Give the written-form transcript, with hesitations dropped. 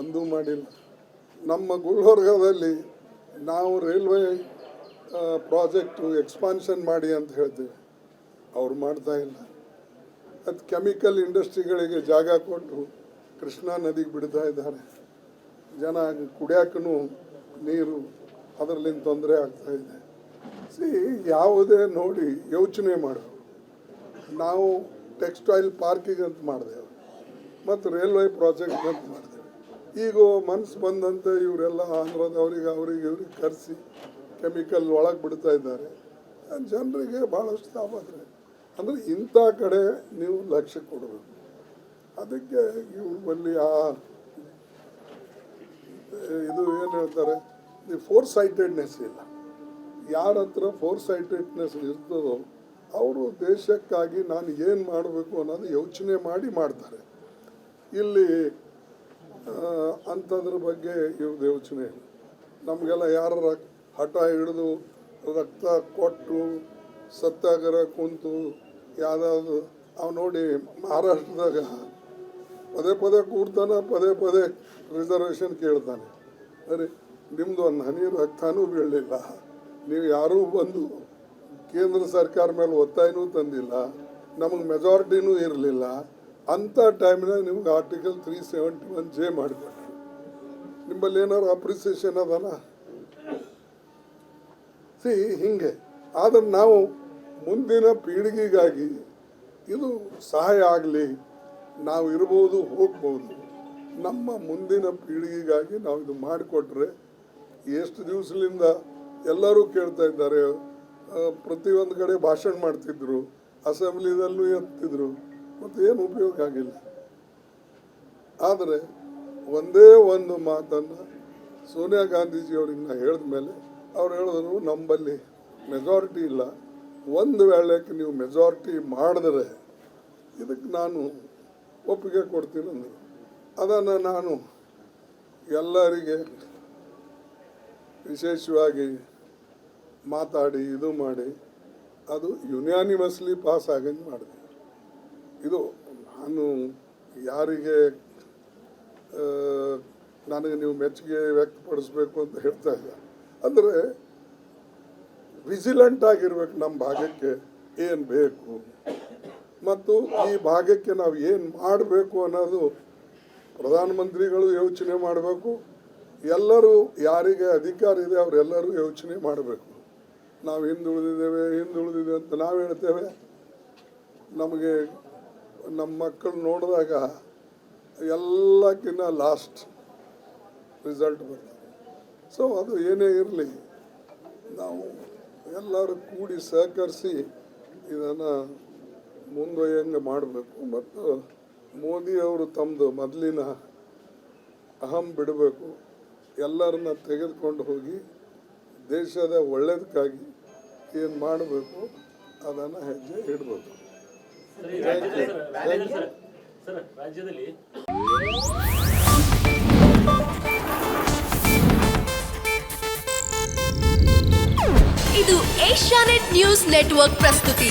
ಒಂದೂ ಮಾಡಿಲ್ಲ. ನಮ್ಮ ಗುಲ್ಬರ್ಗದಲ್ಲಿ ನಾವು ರೈಲ್ವೆ ಪ್ರಾಜೆಕ್ಟು ಎಕ್ಸ್ಪಾನ್ಷನ್ ಮಾಡಿ ಅಂತ ಹೇಳ್ತೀವಿ, ಅವ್ರು ಮಾಡ್ತಾಯಿಲ್ಲ. ಅದು ಕೆಮಿಕಲ್ ಇಂಡಸ್ಟ್ರಿಗಳಿಗೆ ಜಾಗ ಕೊಟ್ಟು ಕೃಷ್ಣಾ ನದಿಗೆ ಬಿಡ್ತಾ ಇದ್ದಾರೆ. ಜನ ಕುಡಿಯೋಕ್ಕೂ ನೀರು ಅದರಲ್ಲಿಂದ ತೊಂದರೆ ಆಗ್ತಾಯಿದೆ. ಯಾವುದೇ ನೋಡಿ ಯೋಚನೆ ಮಾಡಬೇಕು. ನಾವು ಟೆಕ್ಸ್ಟೈಲ್ ಪಾರ್ಕಿಗೆ ಅಂತ ಮಾಡಿದೆವು ಮತ್ತು ರೈಲ್ವೆ ಪ್ರಾಜೆಕ್ಟ್ ಅಂತ ಮಾಡಿದೆವು. ಈಗ ಮನಸ್ಸು ಬಂದಂತೆ ಇವರೆಲ್ಲ ಆಂಧ್ರದವ್ರಿಗೆ ಇವ್ರಿಗೆ ಕರೆಸಿ ಕೆಮಿಕಲ್ ಒಳಗೆ ಬಿಡ್ತಾ ಇದ್ದಾರೆ. ಜನರಿಗೆ ಭಾಳಷ್ಟು ತಾಪತ್ರೆ. ಅಂದರೆ ಇಂಥ ಕಡೆ ನೀವು ಲಕ್ಷ್ಯ ಕೊಡಬೇಕು. ಅದಕ್ಕೆ ಇವ್ರ ಬಲ್ಲಿ ಇದು ಏನು ಹೇಳ್ತಾರೆ, ಫೋರ್ ಸೈಟೆಡ್ನೆಸ್ ಇಲ್ಲ. ಯಾರ ಹತ್ರ ಫೋರ್ ಸೈಟೆಡ್ನೆಸ್ ಇರ್ತದೋ ಅವರು ದೇಶಕ್ಕಾಗಿ ನಾನು ಏನು ಮಾಡಬೇಕು ಅನ್ನೋದು ಯೋಚನೆ ಮಾಡಿ ಮಾಡ್ತಾರೆ. ಇಲ್ಲಿ ಅಂಥದ್ರ ಬಗ್ಗೆ ಇವ್ರದ್ದು ಯೋಚನೆ ಇಲ್ಲ. ನಮಗೆಲ್ಲ ಯಾರ ಹಠ ಹಿಡಿದು ರಕ್ತ ಕೊಟ್ಟು ಸತ್ಯಾಗ್ರಹ ಕುಂತು ಯಾವುದಾದ್ರು ಅವು ನೋಡಿ ಮಹಾರಾಷ್ಟ್ರದಾಗ ಪದೇ ಪದೇ ಕೂಡ್ತಾನೆ, ಪದೇ ಪದೇ ರಿಸರ್ವೇಷನ್ ಕೇಳ್ತಾನೆ. ಅರೆ ನಿಮ್ಮದು ಒಂದು ಹನಿ ರಕ್ತನೂ ಬೀಳಲಿಲ್ಲ, ನೀವು ಯಾರೂ ಬಂದು ಕೇಂದ್ರ ಸರ್ಕಾರ ಮೇಲೆ ಒತ್ತಾಯನೂ ತಂದಿಲ್ಲ, ನಮಗೆ ಮೆಜಾರಿಟಿನೂ ಇರಲಿಲ್ಲ. ಅಂಥ ಟೈಮ್ನಾಗ ನಿಮ್ಗೆ ಆರ್ಟಿಕಲ್ 371J ಮಾಡಿಕೊಟ್ರು. ನಿಮ್ಮಲ್ಲಿ ಏನಾದ್ರು ಅಪ್ರಿಸಿಯೇಷನ್ ಅದಲ್ಲ ಹಿಂಗೆ. ಆದರೆ ನಾವು ಮುಂದಿನ ಪೀಳಿಗೆಗಾಗಿ ಇದು ಸಹಾಯ ಆಗಲಿ, ನಾವು ಇರ್ಬೋದು ಹೋಗ್ಬೋದು. ನಮ್ಮ ಮುಂದಿನ ಪೀಳಿಗೆಗಾಗಿ ನಾವು ಇದು ಮಾಡಿಕೊಟ್ರೆ ಎಷ್ಟು ದಿವಸದಿಂದ ಎಲ್ಲರೂ ಕೇಳ್ತಾ ಇದ್ದಾರೆ. ಪ್ರತಿಯೊಂದು ಕಡೆ ಭಾಷಣ ಮಾಡ್ತಿದ್ರು, ಅಸೆಂಬ್ಲಿದಲ್ಲೂ ಎತ್ತಿದ್ರು, ಮತ್ತು ಏನು ಉಪಯೋಗ ಆಗಿಲ್ಲ. ಆದರೆ ಒಂದೇ ಒಂದು ಮಾತನ್ನು ಸೋನಿಯಾ ಗಾಂಧೀಜಿಯವ್ರಿಗೆ ನಾ ಹೇಳಿದ ಮೇಲೆ ಅವ್ರು ಹೇಳಿದ್ರು, ನಮ್ಮಲ್ಲಿ ಮೆಜಾರಿಟಿ ಇಲ್ಲ, ಒಂದು ವೇಳೆಗೆ ನೀವು ಮೆಜಾರಿಟಿ ಮಾಡಿದ್ರೆ ಇದಕ್ಕೆ ನಾನು ಒಪ್ಪಿಗೆ ಕೊಡ್ತೀನಿ ಅಂದರು. ಅದನ್ನು ನಾನು ಎಲ್ಲರಿಗೆ ವಿಶೇಷವಾಗಿ ಮಾತಾಡಿ ಇದು ಮಾಡಿ ಅದು ಯುನಾನಿಮಸ್ಲಿ ಪಾಸ್ ಆಗಂಗೆ ಮಾಡಿದೆ. ಇದು ನಾನು ಯಾರಿಗೆ ನನಗೆ ನೀವು ಮೆಚ್ಚುಗೆ ವ್ಯಕ್ತಪಡಿಸ್ಬೇಕು ಅಂತ ಹೇಳ್ತಾ ಇಲ್ಲ. ಅಂದರೆ ವಿಜಿಲೆಂಟ್ ಆಗಿರ್ಬೇಕು. ನಮ್ಮ ಭಾಗಕ್ಕೆ ಏನು ಬೇಕು ಮತ್ತು ಈ ಭಾಗಕ್ಕೆ ನಾವು ಏನು ಮಾಡಬೇಕು ಅನ್ನೋದು ಪ್ರಧಾನಮಂತ್ರಿಗಳು ಯೋಚನೆ ಮಾಡಬೇಕು. ಎಲ್ಲರೂ ಯಾರಿಗೆ ಅಧಿಕಾರ ಇದೆ ಅವರೆಲ್ಲರೂ ಯೋಚನೆ ಮಾಡಬೇಕು. ನಾವು ಹಿಂದುಳಿದಿದ್ದೇವೆ ಅಂತ ನಾವು ಹೇಳ್ತೇವೆ. ನಮಗೆ ನಮ್ಮ ಮಕ್ಕಳು ನೋಡಿದಾಗ ಎಲ್ಲಕ್ಕಿಂತ ಲಾಸ್ಟ್ ರಿಸಲ್ಟ್ ಬರ್ತದೆ. ಸೊ ಅದು ಏನೇ ಇರಲಿ, ನಾವು ಎಲ್ಲರೂ ಕೂಡಿ ಸಹಕರಿಸಿ ಇದನ್ನು ಮುಂದೊಯ್ಯಂಗೆ ಮಾಡಬೇಕು. ಮತ್ತು ಮೋದಿಯವರು ತಮ್ಮದು ಮೊದಲಿನ ಅಹಂ ಬಿಡಬೇಕು. ಎಲ್ಲರನ್ನ ತೆಗೆದುಕೊಂಡು ಹೋಗಿ ದೇಶದ ಒಳ್ಳೆಯದಕ್ಕಾಗಿ ಏನು ಮಾಡಬೇಕು ಅದನ್ನು ಹೆಜ್ಜೆ ಇಡಬೇಕು. ಇದು ಏಷ್ಯಾನೆಟ್ ನ್ಯೂಸ್ ನೆಟ್ವರ್ಕ್ ಪ್ರಸ್ತುತಿ.